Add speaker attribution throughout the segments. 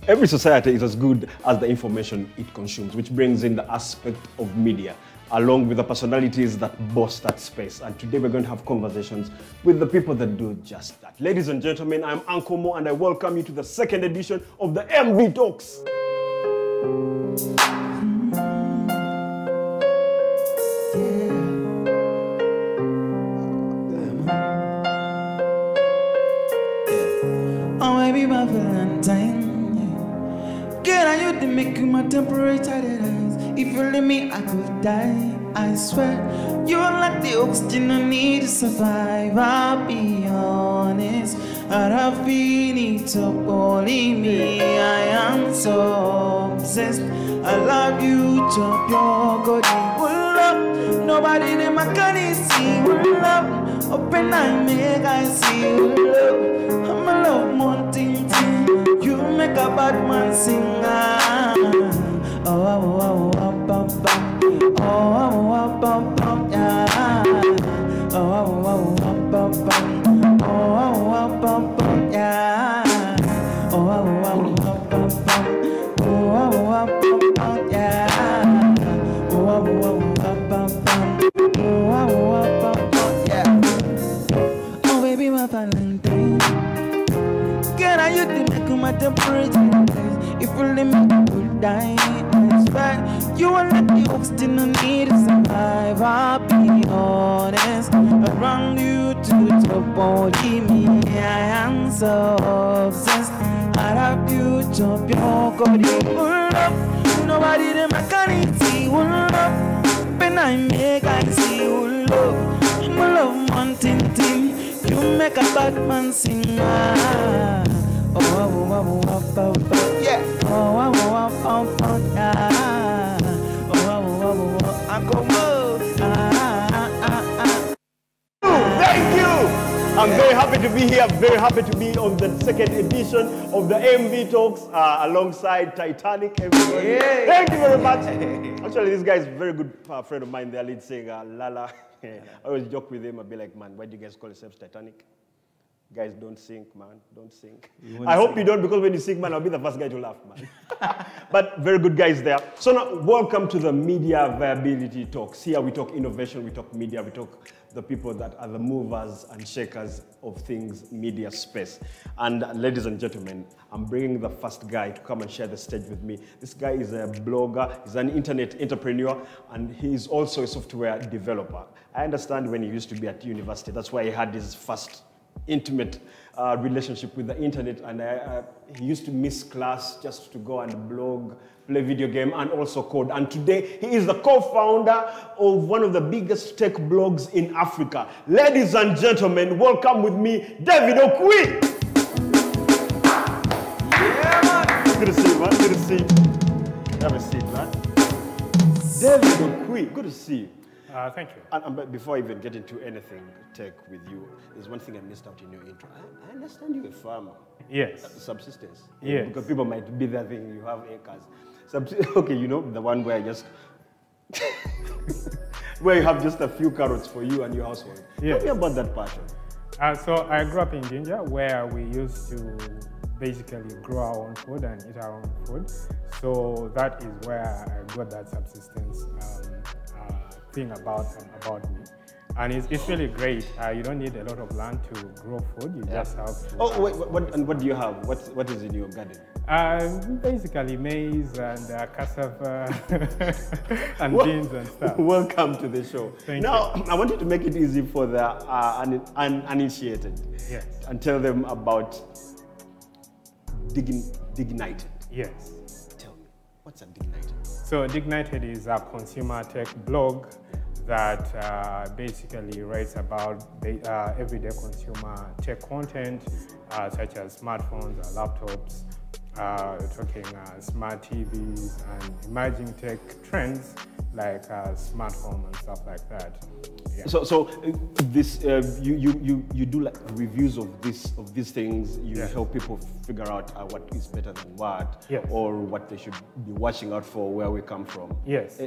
Speaker 1: Every society is as good as the information it consumes, which brings in the aspect of media, along with the personalities that boss that space. And today we're going to have conversations with the people that do just that. Ladies and gentlemen, I'm Uncle Mo, and I welcome you to the second edition of the MV Talks.
Speaker 2: Oh, baby, my Valentine. Girl, I you to make my temperature rise. If you leave me, I could die. I swear, you're like the oxygen I need to survive. I'll be honest, I'd have been it up only me. I am so obsessed. I love you, chop your body. Will love, nobody them I can see. Will love, open eye make I see. Will love, I'm a love mountain thing. You make a bad man sing. Oh, oh, oh, oh, oh, oh, oh, oh, oh, oh, yeah. Oh, oh, oh, oh, oh, oh, oh, oh, oh, oh, yeah. Oh, oh, oh, oh, oh, oh, oh, oh, oh, yeah. Oh, oh, oh, oh, oh, yeah. Oh, baby, my Valentine. Girl, I you to make my temperature. If you let me, I will die. I swear, you are like the oxygen I need to survive. I'll be honest, around you to the top, only me. I am so obsessed. I love you, chop your body. Love, nobody them I can't see. Love, when I make I see. Love, I'm a love mountain team. You make a bad man sing. Oh, oh, oh, oh, oh, oh, yeah. Oh, oh, oh, oh, oh, yeah. Oh, oh, oh, oh, Uncle Mo.
Speaker 1: Thank you. I'm very happy to be here. Very happy to be on the second edition of the MV Talks alongside Titanic. Everybody.
Speaker 2: Yeah.
Speaker 1: Thank you very much. Actually, this guy is a very good friend of mine. Their lead singer, Lala. I always joke with him. I'll be like, man, why do you guys call yourselves Titanic? Guys, don't sink, man. Don't sink. I hope you don't, because when you sink, man, I'll be the first guy to laugh, man. But very good guys there. So now, welcome to the Media Viability Talks. Here we talk innovation, we talk media, we talk the people that are the movers and shakers of things media space. And ladies and gentlemen, I'm bringing the first guy to come and share the stage with me. This guy is a blogger, he's an internet entrepreneur, and he's also a software developer. I understand when he used to be at university, that's why he had his first intimate relationship with the internet, and he used to miss class just to go and blog, play video game, and also code. And today, he is the co-founder of one of the biggest tech blogs in Africa. Ladies and gentlemen, welcome with me, David Okwii.
Speaker 2: Yeah, man.
Speaker 1: Good to see you, man. Good to see you. Have a seat, man. David Okwii, good to see you.
Speaker 3: Thank you.
Speaker 1: And before I even get into anything tech with you, there's one thing I missed out in your intro. I understand you're a farmer.
Speaker 3: Yes.
Speaker 1: Subsistence.
Speaker 3: Yes.
Speaker 1: Because people might be there thinking you have acres. Okay, you know, the one where where you have just a few carrots for you and your household.
Speaker 3: Yes.
Speaker 1: Tell me about that passion.
Speaker 3: So I grew up in Jinja, where we used to basically grow our own food and eat our own food. So that is where I got that subsistence thing about me. And it's really great. You don't need a lot of land to grow food. You just have to.
Speaker 1: Oh, wait, what do you have? What is in your garden?
Speaker 3: Basically maize and cassava and beans and stuff.
Speaker 1: Welcome to the show.
Speaker 3: Thank
Speaker 1: now,
Speaker 3: you.
Speaker 1: I want you to make it easy for the uninitiated.
Speaker 3: Yes.
Speaker 1: And tell them about Dignited.
Speaker 3: Yes.
Speaker 1: Tell me, what's a Dignited?
Speaker 3: So Dignited is a consumer tech blog that basically writes about everyday consumer tech content, such as smartphones, laptops, talking smart TVs and emerging tech trends like smart home and stuff like that. Yeah.
Speaker 1: So this you do like reviews of these things. You
Speaker 3: Yes.
Speaker 1: help people figure out what is better than what,
Speaker 3: Yes.
Speaker 1: or what they should be watching out for, where we come from.
Speaker 3: Yes.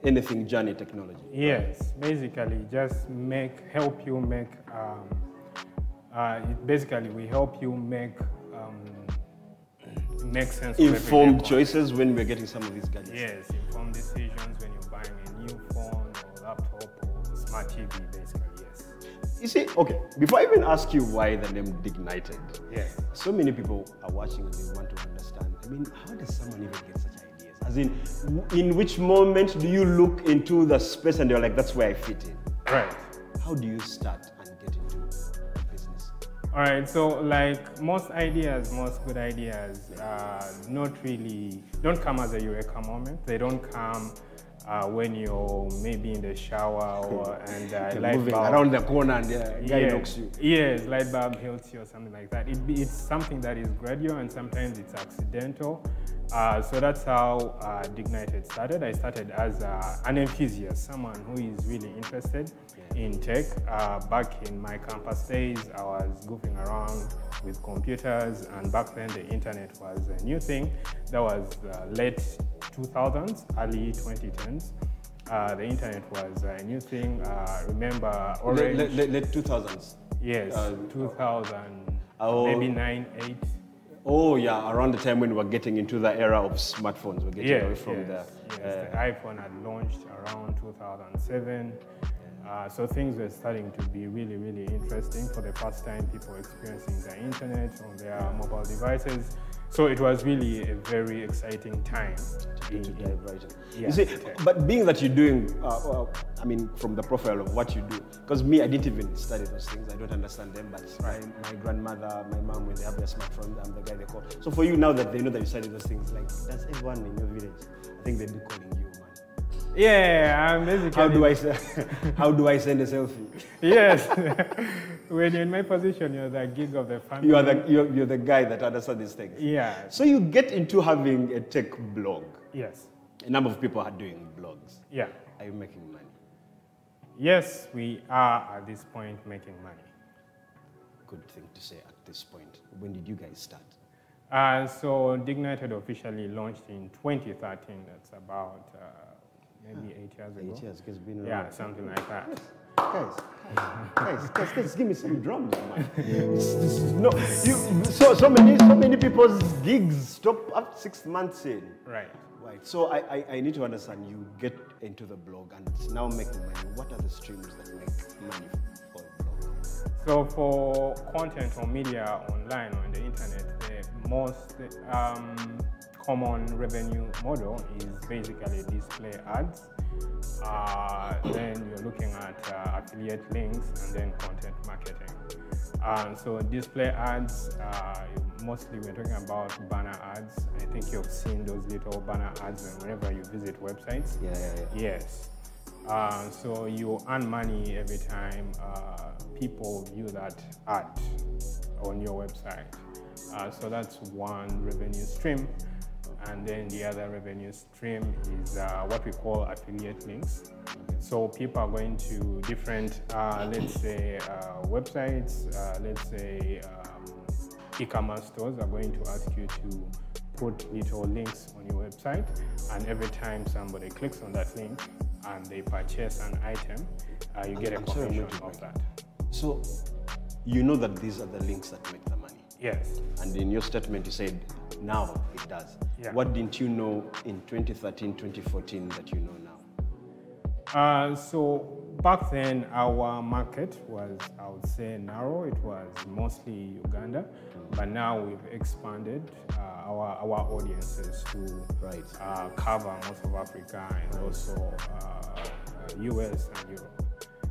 Speaker 1: Anything journey technology.
Speaker 3: Yes, basically just help you make, basically we help you make make sense.
Speaker 1: Informed choices when we're getting some of these gadgets.
Speaker 3: Yes, informed decisions when you're buying a new phone or laptop or smart TV, basically, yes.
Speaker 1: You see, okay, before I even ask you why the name Dignited,
Speaker 3: yes.
Speaker 1: So many people are watching and they want to understand. I mean, how does someone even get such ideas? As in which moment do you look into the space and you're like, that's where I fit in?
Speaker 3: Right.
Speaker 1: How do you start and get into business?
Speaker 3: All right, so like most ideas, most good ideas, don't come as a eureka moment. They don't come when you're maybe in the shower and light
Speaker 1: moving
Speaker 3: bulb
Speaker 1: around the corner and the guy knocks you.
Speaker 3: Yes, light bulb hits you or something like that. It's something that is gradual and sometimes it's accidental. So that's how Dignited started. I started as an enthusiast, someone who is really interested in tech. Back in my campus days, I was goofing around with computers, and back then the internet was a new thing. That was late 2000s, early 2010s. The internet was a new thing. Remember Orange?
Speaker 1: Late 2000s?
Speaker 3: Yes, 2000, maybe 9, 8.
Speaker 1: Oh yeah, around the time when we were getting into the era of smartphones, we're getting away from
Speaker 3: the iPhone had launched around 2007. So things were starting to be really, really interesting. For the first time, people experiencing the internet on their mobile devices. So it was really a very exciting time to dive right in.
Speaker 1: You see, but being that you're doing, I mean, from the profile of what you do, because me, I didn't even study those things. I don't understand them, but my grandmother, my mom, when they have their smartphone, I'm the guy they call. So for you, now that they know that you study those things, like, does everyone in your village, I think they'd be calling you, man.
Speaker 3: Yeah, I'm basically...
Speaker 1: How do I send a selfie?
Speaker 3: Yes. When you're in my position, you're the gig of the family.
Speaker 1: You're the guy that understands these things.
Speaker 3: Yeah.
Speaker 1: So you get into having a tech blog.
Speaker 3: Yes.
Speaker 1: A number of people are doing blogs.
Speaker 3: Yeah.
Speaker 1: Are you making money?
Speaker 3: Yes, we are at this point making money.
Speaker 1: Good thing to say at this point. When did you guys start?
Speaker 3: So Dignited officially launched in 2013. That's about maybe 8 years ago.
Speaker 1: 8 years, it's been around.
Speaker 3: Yeah, something like that.
Speaker 1: Guys, give me some drums, man. No, so many people's gigs stop up 6 months in.
Speaker 3: Right.
Speaker 1: Right. So I need to understand. You get into the blog and it's now making money. What are the streams that make money for a blog?
Speaker 3: So for content or media online or on the internet, the most common revenue model is basically display ads. Then you're looking at affiliate links and then content marketing. So display ads, mostly we're talking about banner ads. I think you've seen those little banner ads whenever you visit websites.
Speaker 1: Yeah.
Speaker 3: Yes. So you earn money every time people view that ad on your website. So that's one revenue stream. And then the other revenue stream is what we call affiliate links. So people are going to different, let's say, websites, let's say e-commerce stores are going to ask you to put little links on your website. And every time somebody clicks on that link and they purchase an item, you get a commission of that. So
Speaker 1: you know that these are the links that make the money.
Speaker 3: Yes.
Speaker 1: And in your statement, you said, now it does.
Speaker 3: Yeah.
Speaker 1: What didn't you know in 2013, 2014 that you know now?
Speaker 3: So back then, our market was, I would say, narrow. It was mostly Uganda. But now we've expanded our audiences to cover most of Africa and also US and Europe.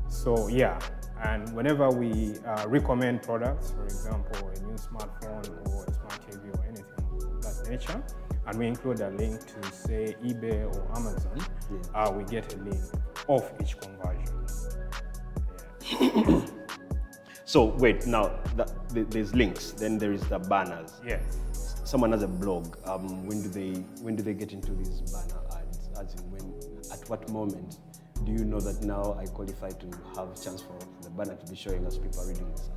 Speaker 3: So yeah, and whenever we recommend products, for example, a new smartphone or a smart TV or anything of that nature, and we include a link to, say, eBay or Amazon, we get a link of each conversion. Yeah.
Speaker 1: So wait, now there's links, then there is the banners.
Speaker 3: Yes.
Speaker 1: Someone has a blog. When do they get into these banner ads? As in when, at what moment do you know that now I qualify to have a chance for the banner to be showing as people are reading this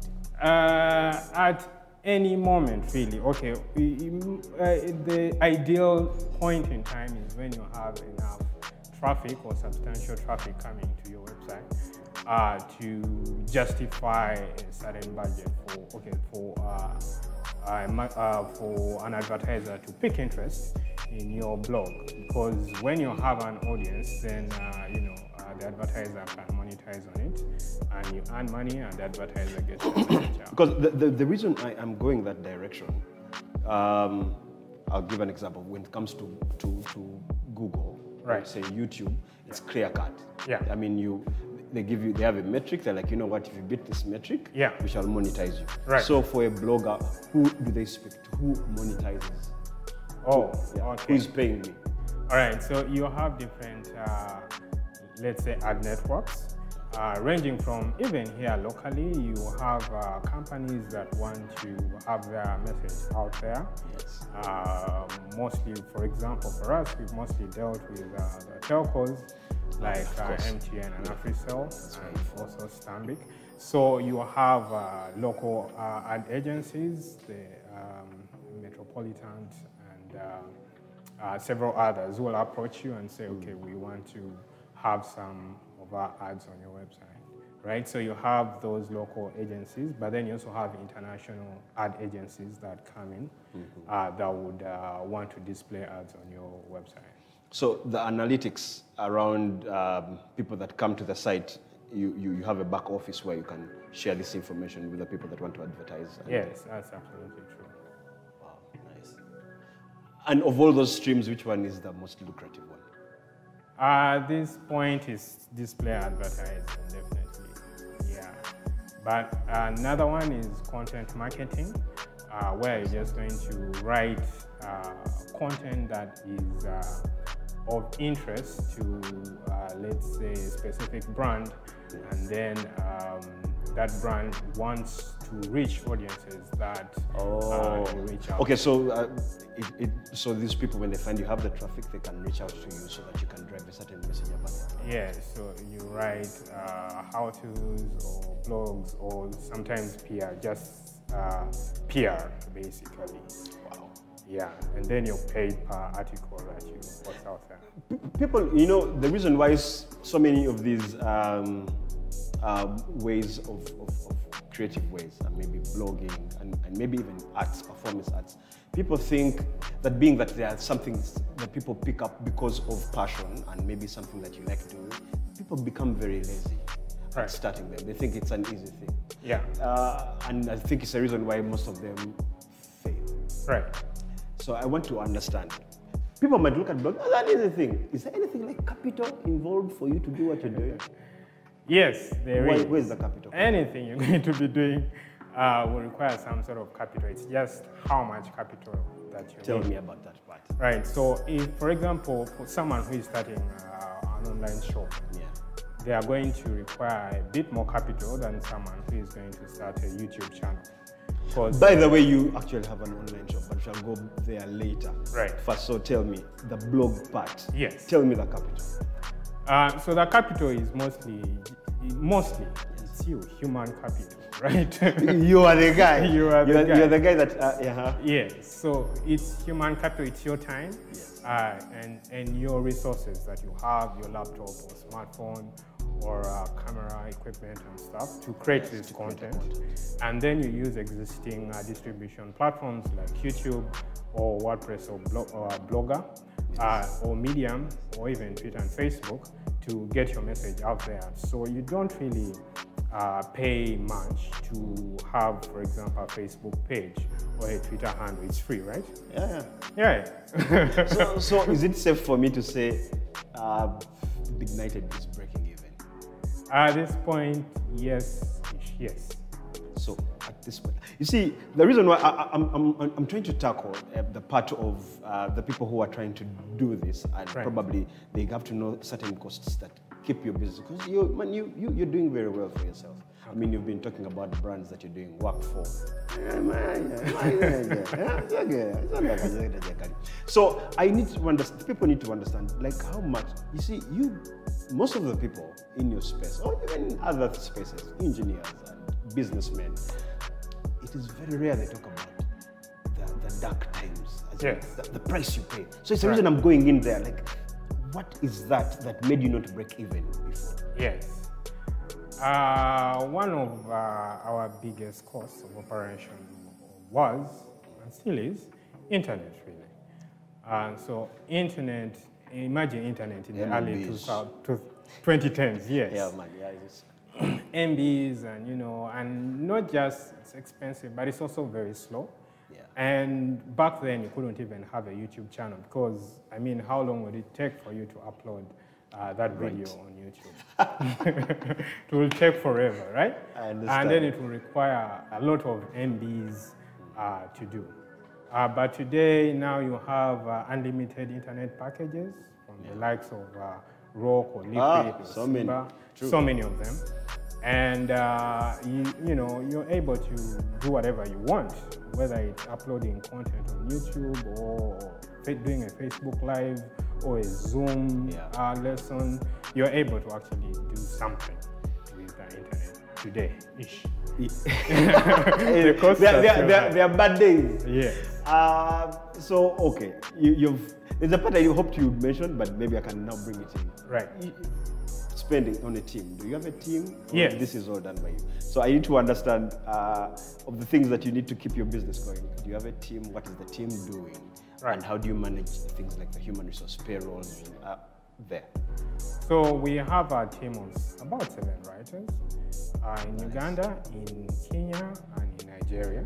Speaker 1: article?
Speaker 3: At any moment, really. Okay, the ideal point in time is when you have enough traffic or substantial traffic coming to your website to justify a certain budget for for an advertiser to pick interest in your blog, because when you have an audience, then the advertiser can monetize on it, and you earn money, and the advertiser gets your message out.
Speaker 1: Because the reason I am going that direction, I'll give an example. When it comes to Google,
Speaker 3: right?
Speaker 1: Say YouTube, it's clear cut.
Speaker 3: Yeah.
Speaker 1: I mean, they have a metric. They're like, you know what? If you beat this metric,
Speaker 3: yeah,
Speaker 1: we shall monetize you.
Speaker 3: Right.
Speaker 1: So for a blogger, who do they speak to? Who monetizes?
Speaker 3: Oh,
Speaker 1: yeah.
Speaker 3: okay.
Speaker 1: Who's paying me?
Speaker 3: All right. So you have different, let's say, ad networks. Ranging from even here locally, you have companies that want to have their message out there.
Speaker 1: Yes.
Speaker 3: Mostly, for example, for us, we've mostly dealt with the telcos like MTN and AfriCell, and also Stanbic. So you have local ad agencies, the Metropolitan and several others who will approach you and say, okay, we want to have some of our ads on your website, right? So you have those local agencies, but then you also have international ad agencies that come in that would want to display ads on your website.
Speaker 1: So the analytics around people that come to the site, you have a back office where you can share this information with the people that want to advertise.
Speaker 3: Yes, that's absolutely true.
Speaker 1: Wow, nice. And of all those streams, which one is the most lucrative one?
Speaker 3: This point is display advertising, definitely, yeah. But another one is content marketing, where you're just going to write content that is of interest to, let's say, a specific brand, and then that brand wants to reach audiences that you reach out.
Speaker 1: Okay, so so these people, when they find you have the traffic, they can reach out to you so that you can drive a certain message about it.
Speaker 3: Yeah, so you write how-tos or blogs, or sometimes PR, just PR, basically.
Speaker 1: Wow.
Speaker 3: Yeah, and then you're paid per article that you post out there.
Speaker 1: People, the reason why so many of these ways of creative ways, and maybe blogging, and maybe even arts, performance arts, people think that being that there are something that people pick up because of passion and maybe something that you like doing, people become very lazy at starting them. They think it's an easy thing.
Speaker 3: Yeah.
Speaker 1: And I think it's a reason why most of them fail.
Speaker 3: Right.
Speaker 1: So I want to understand. People might look at blogging as an easy thing. Is there anything like capital involved for you to do what you're doing?
Speaker 3: Yes, there is.
Speaker 1: Where's the capital?
Speaker 3: Anything you're going to be doing will require some sort of capital. It's just how much capital that you
Speaker 1: Tell
Speaker 3: need.
Speaker 1: me about that part.
Speaker 3: Right. So, if, for example, for someone who is starting an online shop, they are going to require a bit more capital than someone who is going to start a YouTube channel.
Speaker 1: By the way, you actually have an online shop, but we shall go there later.
Speaker 3: Right.
Speaker 1: First, so tell me the blog part.
Speaker 3: Yes.
Speaker 1: Tell me the capital.
Speaker 3: So the capital is mostly it's you, human capital, right?
Speaker 1: You are the guy.
Speaker 3: You are the guy.
Speaker 1: You're the guy that.
Speaker 3: Yes. So it's human capital. It's your time, and your resources that you have, your laptop or smartphone or camera equipment and stuff to create this content. And then you use existing distribution platforms like YouTube or WordPress or Blogger or Medium or even Twitter and Facebook to get your message out there. So you don't really pay much to have, for example, a Facebook page or a Twitter handle. It's free, right? Yeah.
Speaker 1: So is it safe for me to say Dignited is breaking even?
Speaker 3: At this point, yes.
Speaker 1: So at this point, you see, the reason why I'm trying to tackle the part of the people who are trying to do this, and probably they have to know certain costs that keep you busy, because you're doing very well for yourself. I mean, you've been talking about the brands that you're doing work for. So I need to understand, people need to understand, like, how much, you see, most of the people in your space, or even in other spaces, engineers and businessmen, it is very rare they talk about the dark times, the price you pay. So it's the reason I'm going in there, like, what is that made you not break even before?
Speaker 3: Yes. One of our biggest costs of operation was still is, internet really. So internet, imagine internet in the early 2010s, yes.
Speaker 1: Yeah, man, yeah, it is.
Speaker 3: MBs and, you know, and not just it's expensive, but it's also very slow.
Speaker 1: Yeah.
Speaker 3: And back then you couldn't even have a YouTube channel because, I mean, how long would it take for you to upload that video on YouTube? It will take forever, right?
Speaker 1: I understand.
Speaker 3: And then it will require a lot of MBs to do. But today, now you have unlimited internet packages from the likes of Rock or Liquid or Simba, so many of them. And you know, you're able to do whatever you want, whether it's uploading content on YouTube or doing a Facebook Live or a Zoom lesson. You're able to actually do something with the internet today-ish.
Speaker 1: There are bad days.
Speaker 3: Yes.
Speaker 1: So, okay, there's a part I hoped you'd mention, but maybe I can now bring it in.
Speaker 3: Right.
Speaker 1: Spending on a team. Do you have a team?
Speaker 3: Yes.
Speaker 1: This is all done by you. So I need to understand of the things that you need to keep your business going. Do you have a team? What is the team doing?
Speaker 3: Right.
Speaker 1: And how do you manage things like the human resource payrolls there?
Speaker 3: So we have a team of about 7 writers in Uganda, in Kenya, and in Nigeria.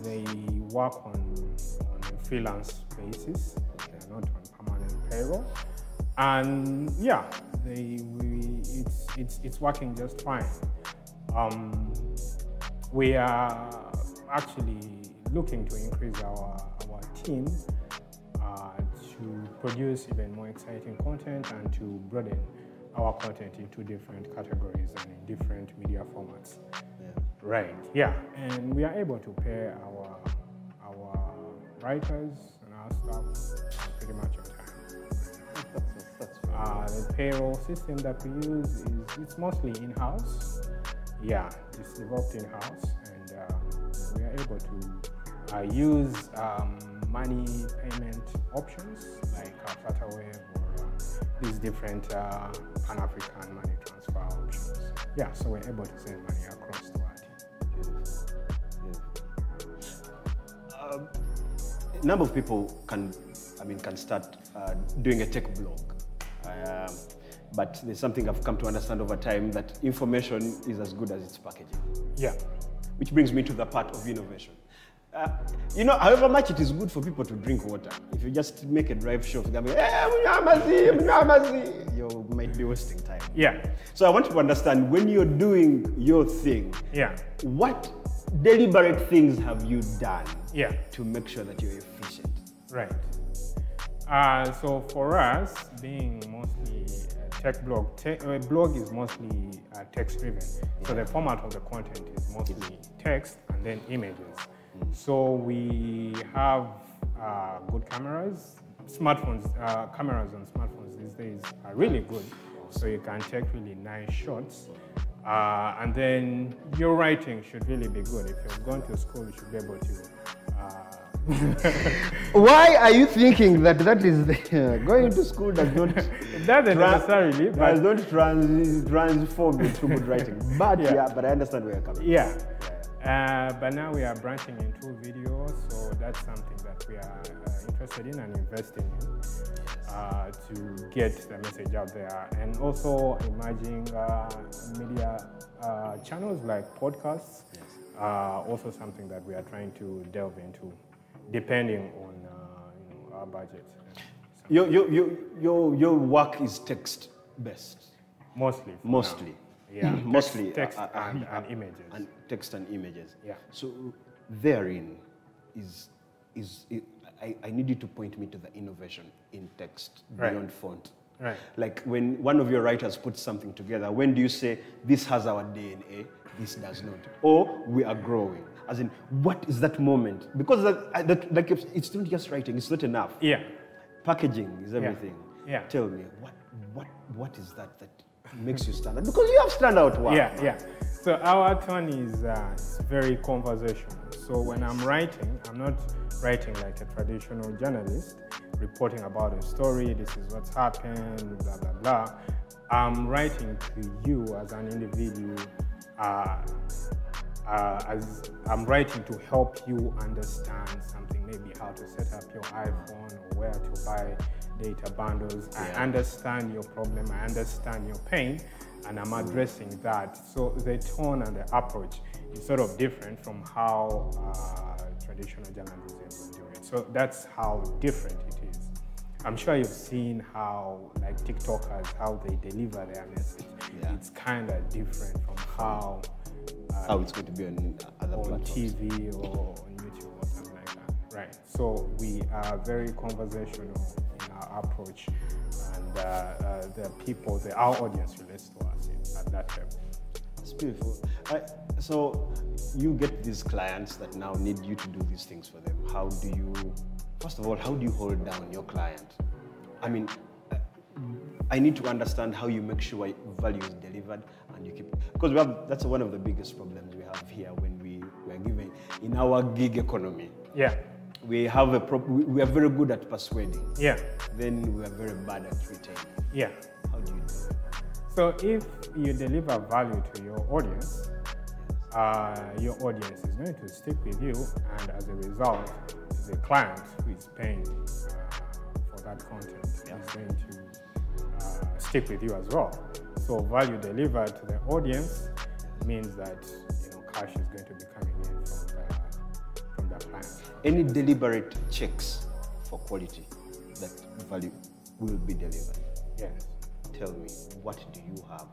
Speaker 3: They work on a freelance basis. They're not on permanent payroll. And yeah, it's working just fine. We are actually looking to increase our team to produce even more exciting content and to broaden our content into different categories and in different media formats.
Speaker 1: Yeah.
Speaker 3: Right. Yeah, and we are able to pay our writers and our staff pretty much on time. The payroll system that we use it's mostly in-house. Yeah, it's developed in-house, and we are able to use money payment options like Flutterwave or these different Pan-African money transfer options. Yeah, so we're able to send money across to our team.
Speaker 1: A number of people can start doing a tech blog. But there's something I've come to understand over time, that information is as good as its packaging.
Speaker 3: Yeah.
Speaker 1: Which brings me to the part of innovation. You know, however much it is good for people to drink water, if you just make a drive show, you might be wasting time.
Speaker 3: Yeah.
Speaker 1: So I want to understand, when you're doing your thing, what deliberate things have you done to make sure that you're efficient?
Speaker 3: Right. So for us, being mostly a tech blog, a blog is mostly text-driven. So the format of the content is mostly text and then images. So we have good cameras. Smartphones, cameras on smartphones these days are really good. So you can take really nice shots. And then your writing should really be good. If you've gone to school, you should be able to
Speaker 1: Why are you thinking that is going to school does not
Speaker 3: doesn't necessarily, but
Speaker 1: does not transform into good writing? But but I understand where you're coming from.
Speaker 3: But now we are branching into video, so that's something that we are interested in and investing in to get the message out there, and also emerging media channels like podcasts. Also something that we are trying to delve into, depending on our budget.
Speaker 1: Your work is text based.
Speaker 3: Mostly. Yeah.
Speaker 1: Mostly
Speaker 3: text and images.
Speaker 1: And text and images.
Speaker 3: Yeah.
Speaker 1: So therein I need you to point me to the innovation in text beyond font.
Speaker 3: Right.
Speaker 1: Like when one of your writers puts something together, when do you say this has our DNA, this does not, or we are growing? As in, what is that moment? Because like it's not just writing; it's not enough.
Speaker 3: Yeah.
Speaker 1: Packaging is everything.
Speaker 3: Yeah.
Speaker 1: Tell me what is that makes you stand out? Because you have standout work.
Speaker 3: Yeah. So our tone is very conversational. So when I'm writing, I'm not writing like a traditional journalist, reporting about a story, this is what's happened, blah, blah, blah. I'm writing to you as an individual as I'm writing to help you understand something, maybe how to set up your iPhone or where to buy data bundles. I understand your problem, I understand your pain, and I'm addressing that. So the tone and the approach is sort of different from how traditional journalism will do it. So that's how different it is. I'm sure you've seen how, like TikTokers, how they deliver their message. It's kind of different from how
Speaker 1: it's going to be on other platforms.
Speaker 3: TV or on YouTube or something like that. Right. So we are very conversational in our approach, and the people, our audience relates to us at that level.
Speaker 1: It's beautiful. So you get these clients that now need you to do these things for them. How do you, first of all, how do you hold down your client? I mean, I need to understand how you make sure value is delivered and you keep, because that's one of the biggest problems we have here when we are given in our gig economy.
Speaker 3: Yeah.
Speaker 1: We have we are very good at persuading.
Speaker 3: Yeah.
Speaker 1: Then we are very bad at retaining.
Speaker 3: Yeah.
Speaker 1: How do you do it?
Speaker 3: So if you deliver value to your audience is going to stick with you, and as a result, the client who is paying for that content is going to stick with you as well. So value delivered to the audience means that cash is going to be coming in from the client.
Speaker 1: Any deliberate checks for quality that value will be delivered?
Speaker 3: Yes.
Speaker 1: Tell me, what do you have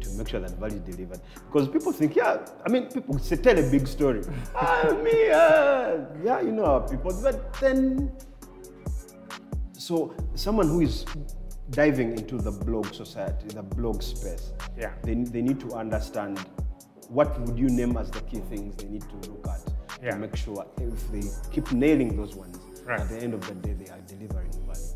Speaker 1: to make sure that value is delivered? Because people think, people say, tell a big story. Our people, but then, so someone who is diving into the blog society, the blog space, they need to understand what would you name as the key things they need to look at to make sure if they keep nailing those ones, at the end of the day, they are delivering value.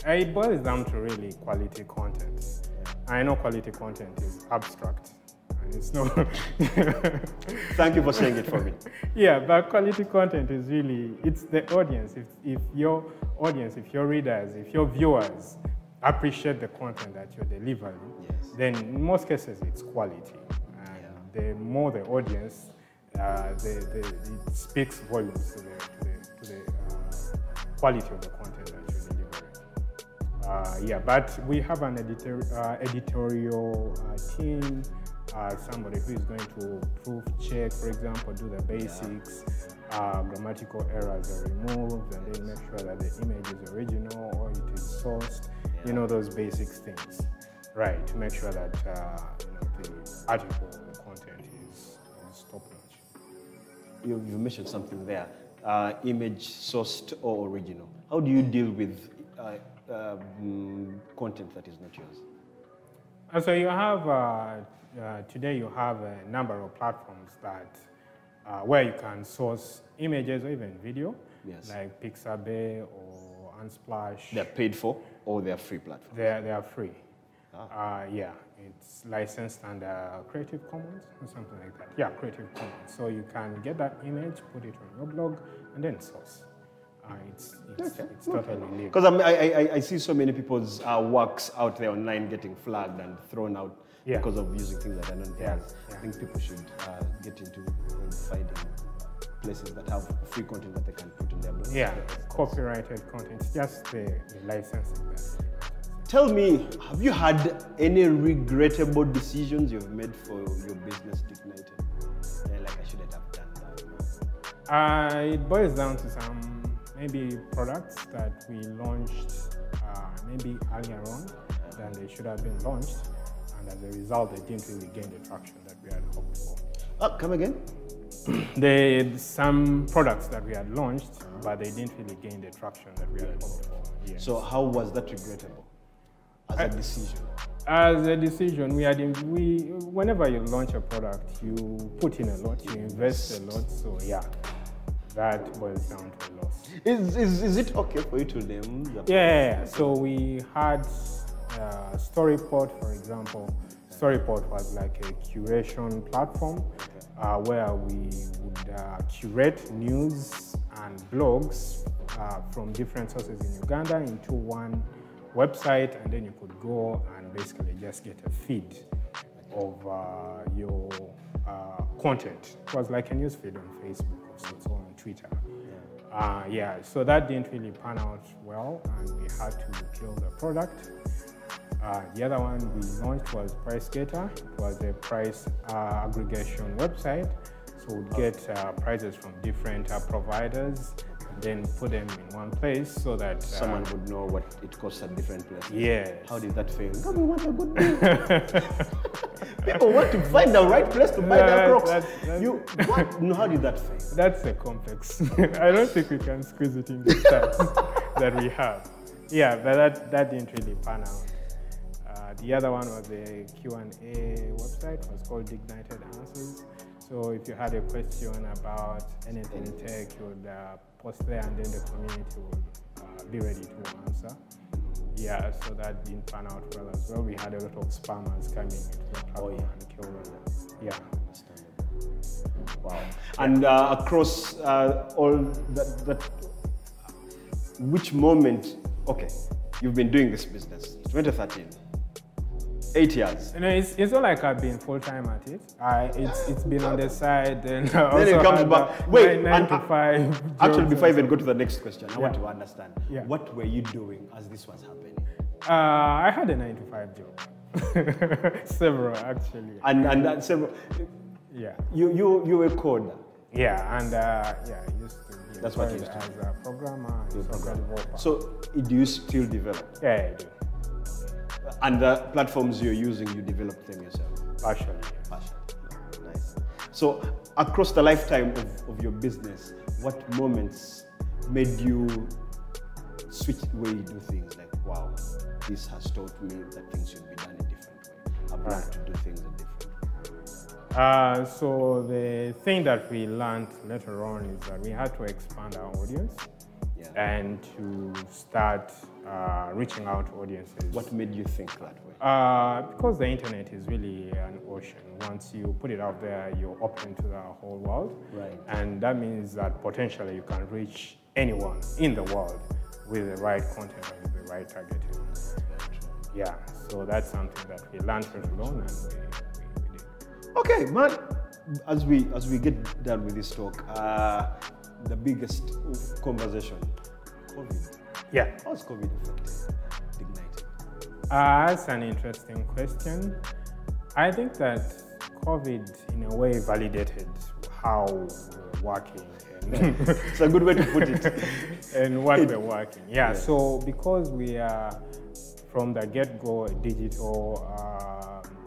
Speaker 3: It boils down to really quality content. I know quality content is abstract, and it's not.
Speaker 1: Thank you for saying it for me.
Speaker 3: Yeah, but quality content is really, it's the audience. If your audience, if your readers, if your viewers appreciate the content that you're delivering, then in most cases it's quality. And the more the audience, it speaks volumes to the quality of the content that you're delivering. But we have an editorial team, somebody who is going to proof check, for example, do the basics, grammatical errors are removed, and then make sure that the image is original or it is sourced, those basic things, right, to make sure that the article, the content is top-notch.
Speaker 1: You mentioned something there, image sourced or original. How do you deal with content that is not yours?
Speaker 3: So you have, today you have a number of platforms that where you can source images or even video, like Pixabay or Unsplash.
Speaker 1: They're paid for or they're free platforms?
Speaker 3: They are free. It's licensed under Creative Commons or something like that. Yeah, Creative Commons. So you can get that image, put it on your blog, and then source. It's totally legal.
Speaker 1: Because I see so many people's works out there online getting flagged and thrown out because of using things that are not theirs. I think people should get into finding places that have free content that they can put on their blog.
Speaker 3: Yeah, copyrighted content. It's just the licensing.
Speaker 1: Tell me, have you had any regrettable decisions you've made for your business, Dignited? Like, I shouldn't have done that.
Speaker 3: It boils down to some maybe products that we launched maybe earlier on than they should have been launched, and as a result, they didn't really gain the traction that we had hoped for.
Speaker 1: Come again?
Speaker 3: Some products that we had launched, but they didn't really gain the traction that we had hoped for. Yes.
Speaker 1: So how was that regrettable as a decision?
Speaker 3: As a decision, whenever you launch a product, you put in a lot, you invest a lot, so that boils down to a loss.
Speaker 1: Is it okay for you to name the product?
Speaker 3: Yeah. So we had Storyport, for example. Storyport was like a curation platform where we would curate news and blogs from different sources in Uganda into one website, and then you could go and basically just get a feed of your content. It was like a newsfeed on Facebook or on Twitter. So that didn't really pan out well, and we had to kill the product. The other one we launched was PriceGator. It was a price aggregation website. So we'd get prices from different providers, and then put them in one place so that
Speaker 1: someone would know what it costs at different places.
Speaker 3: Yes.
Speaker 1: How did that fail? God, we want a good deal. People want to find the right place to buy their Crocs. What? No, how did that fail?
Speaker 3: That's a complex. I don't think we can squeeze it in the time that we have. Yeah, but that didn't really pan out. The other one was a Q&A website. It was called Dignited Answers. So if you had a question about anything tech, you would post there, and then the community would be ready to answer. Yeah, so that didn't pan out well as well. We had a lot of spammers coming into the platform and kill them. Yeah.
Speaker 1: Wow. And across all that, which moment, okay, you've been doing this business, 2013, 8 years.
Speaker 3: You know, it's not like I've been full-time at it. It's been on the side, and also
Speaker 1: then it comes back. Wait,
Speaker 3: 9 to 5
Speaker 1: actually, before I even go to the next question, I want to understand,
Speaker 3: Yeah.
Speaker 1: what were you doing as this was happening?
Speaker 3: I had a 9 to 5 job. Several, actually.
Speaker 1: And several.
Speaker 3: Yeah.
Speaker 1: You were a coder.
Speaker 3: Yeah, and I used to be
Speaker 1: That's what you used to
Speaker 3: as a programmer, software developer.
Speaker 1: So do you still develop?
Speaker 3: Yeah, I do.
Speaker 1: And the platforms you're using, you develop them yourself?
Speaker 3: Partially.
Speaker 1: Nice. So across the lifetime of your business, what moments made you switch the way you do things? Like, wow, this has taught me that things should be done a different way. I've learned to do things a different way.
Speaker 3: So the thing that we learned later on is that we had to expand our audience and to start reaching out to audiences.
Speaker 1: What made you think that way?
Speaker 3: Because the internet is really an ocean. Once you put it out there, you're open to the whole world.
Speaker 1: Right.
Speaker 3: And that means that potentially you can reach anyone in the world with the right content and with the right targeting. Yeah, so that's something that we learned early on, and we did.
Speaker 1: Okay, man. As we get done with this talk, the biggest conversation, COVID.
Speaker 3: Yeah.
Speaker 1: How's COVID affected Dignited?
Speaker 3: That's an interesting question. I think that COVID, in a way, validated how we're working.
Speaker 1: It's a good way to put it.
Speaker 3: And what we're working. Yeah, so because we are, from the get-go, a digital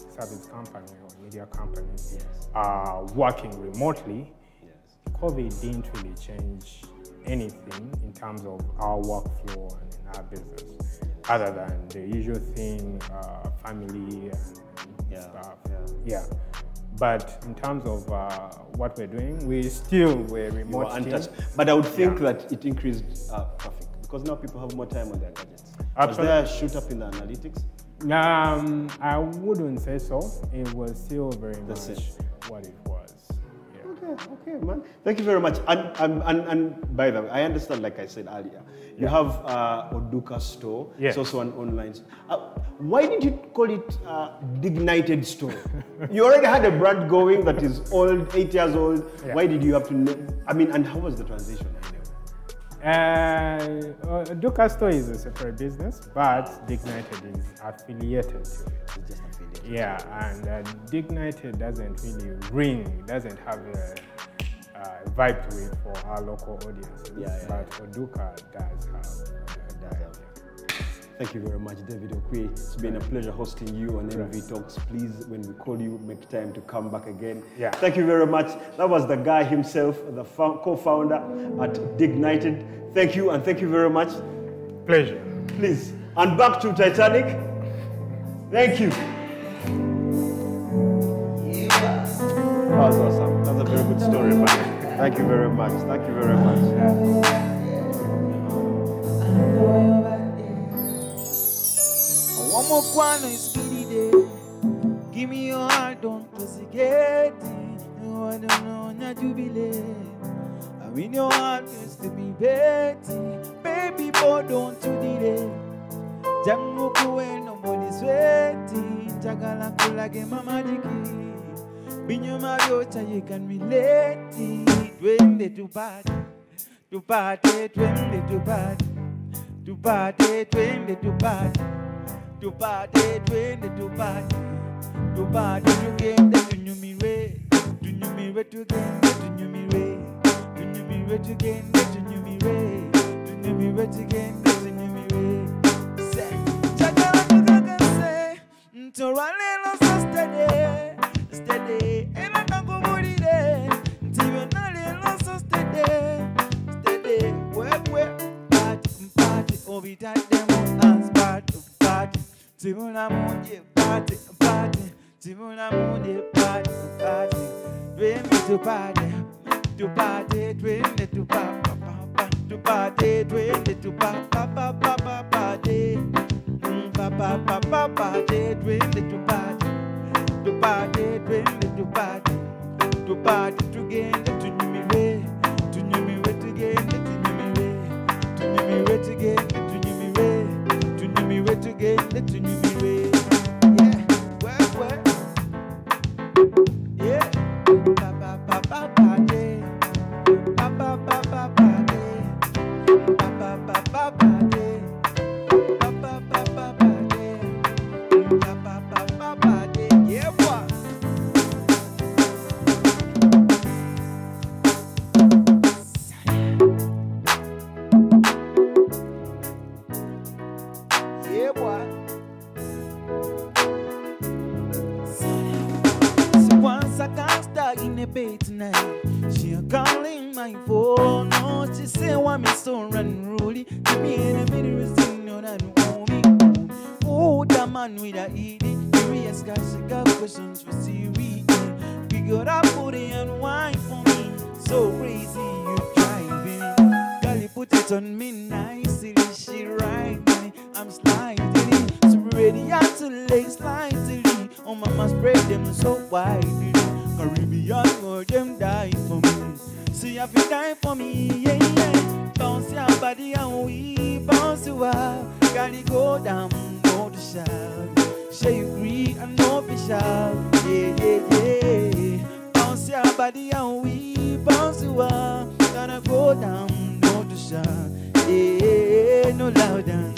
Speaker 3: service company or media company, working remotely, COVID didn't really change anything in terms of our workflow and in our business, other than the usual thing, family and stuff. Yeah. But in terms of what we're doing, we still were remote team.
Speaker 1: But I would think that it increased traffic because now people have more time on their gadgets. Was there a shoot up in the analytics?
Speaker 3: I wouldn't say so. It was still very much what it was.
Speaker 1: Okay, man. Thank you very much. And by the way, I understand, like I said earlier, you have Odukar store.
Speaker 3: Yes.
Speaker 1: It's also an online store. Why did you call it Dignited store? You already had a brand going that is old, 8 years old. Yeah. Why did you have to and how was the transition anyway?
Speaker 3: Odukar store is a separate business, but Dignited is affiliated to it.
Speaker 1: It's just affiliated.
Speaker 3: Yeah, and Dignited doesn't really ring, doesn't have a vibe to it for our local audiences. But Odukar does have.
Speaker 1: Thank you very much, David Okwii. It's been a pleasure hosting you on MV Talks. Please, when we call you, make time to come back again.
Speaker 3: Yeah.
Speaker 1: Thank you very much. That was the guy himself, the co-founder at Dignited. Thank you, and thank you very much.
Speaker 3: Pleasure.
Speaker 1: Please. And back to Titanic. Thank you. That was awesome. That's a very good story, man. Thank you very much. Thank you very much.
Speaker 2: One more guano is giddy day. Give me your heart, don't hesitate. No, I don't know, not jubilate. I mean your heart is to be betty. Baby boy, don't you delay. Jango kuwe no body sweaty. Chagala kula ge mama diki. Binyuma yota you can relate it. When they do bad, when they do bad, when they do bad, when they do bad, you game that do you me way to game that do you me way to game that do you me way to game that do you me way. Say, chakala to say, to run no so steady, and I can't go body there. Even not no so steady, work, party, over that demo as party. Timuna mundi party, Timuna mundi party. Dream to party, dream to party, dream to party, dream to party. To party, dream to party to gain the to me way to me way to gain the to me way to me way to gain the to me way to me way to gain the to me way. Yeah, well, yeah, party, yeah, boy. Yeah, boy. So once I got stuck in the bed tonight, she calling my phone. Oh, she say, why me so unruly? To me in a minute, resting on that homie. Oh, the man with a ED. Curious guy, she got questions for Siri. We got up booty and wine for me. So crazy, you driving. Girl, you put it on me nicely. She riding, I'm sliding. So ready out to lay slightly. Oh, mama spread them so widely. Caribbean girl, them die for me. See if you die for me, yeah. Bounce your body and we bounce you out. Gotta go down, no to shout. Say you agree and no be shout. Yeah. Bounce your body and we bounce you out. Gotta go down, no to shout. Yeah, no louder.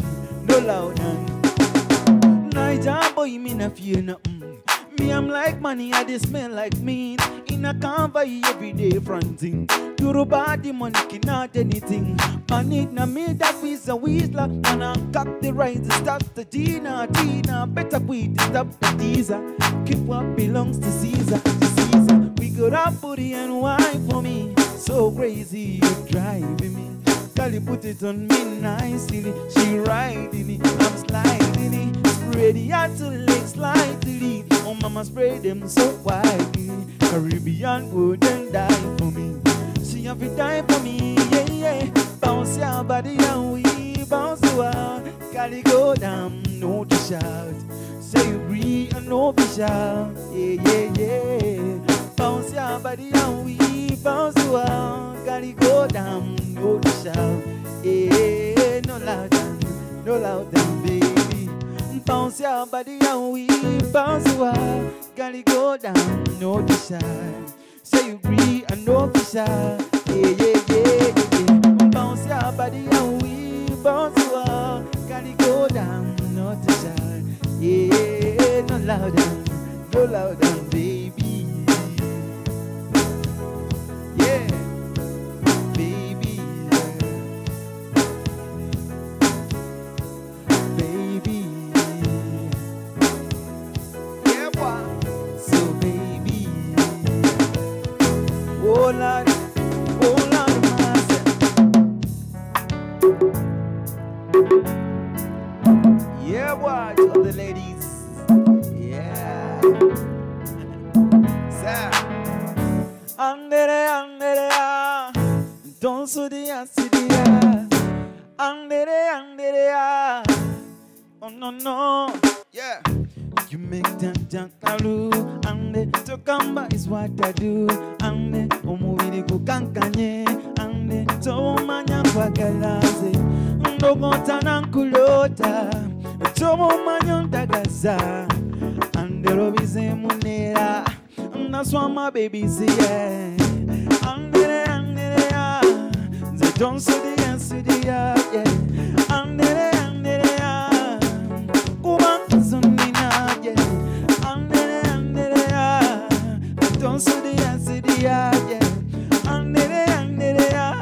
Speaker 2: Niger boy, me na fear nothing. Me, I'm like money, I just smell like meat. In a convoy every day fronting. Yoruba, the money cannot anything. Man, it na me that we's a weasler. And I cock the rise, stop the Tina. Better quit, stop the teaser. Keep what belongs to Caesar. We got up booty and wine for me. So crazy, you're driving me. Girl, you put it on me nicely. She riding it, I'm sliding it. Ready out to lay slightly. Oh, mama spray them so widely. Caribbean wouldn't die for me. She have to die for me, yeah. Bounce your body and we bounce you out. Gotta go down, no to shout. Say you agree and no be shout. Yeah. Bounce your body and we bounce you out. Gotta go down, no to shout. Yeah, no louder, baby. Bounce your body and we bounce you out. Gotta go down, no to shout. Say you agree and no be shout. Yeah. Bounce your body and we bounce you out. Gotta go down, no to shout. Yeah, no louder, baby. Yeah, baby. Baby. Yeah, boy. So baby. Oh Lord, myself. Yeah, boy, to all the ladies. Yeah. Sir. Andere, don't so the Andere, oh no, yeah. You make them jankalu, ande to come by is what I do, ande omuwiri kukankanye, ande to manya kwagalaze, ndogota nankulota, to manya ndagaza, ande robize munera, And that's why my baby say, yeah. Andere, yeah. They don't see the yeah. Andere, yeah. Kuma zonina, yeah. Andere, yeah. They don't see the yeah. Andere, yeah.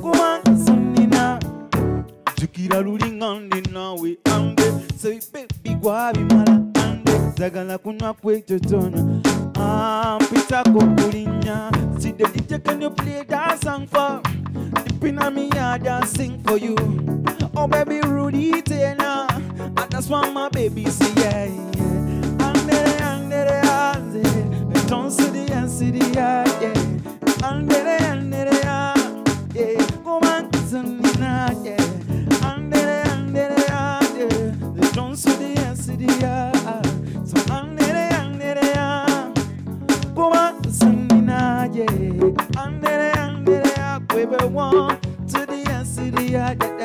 Speaker 2: Kuma zonina. Jukira lulingande nawe ande. So baby gwabi mala ande. Zagala kunwa kweto tono. Pita kukulinya. See the DJ, can you play that song for? Deep in me yard, I sing for you. Oh baby Rudy Taylor. And that's why my baby say yeah. Andere, don't see the yeah. Andere, yeah. Come on, Zanina, yeah. Andere, yeah. Don't see the yeah. So andere, yeah. Come on, Zanina, yeah. Andere, yeah. We want to the yeah.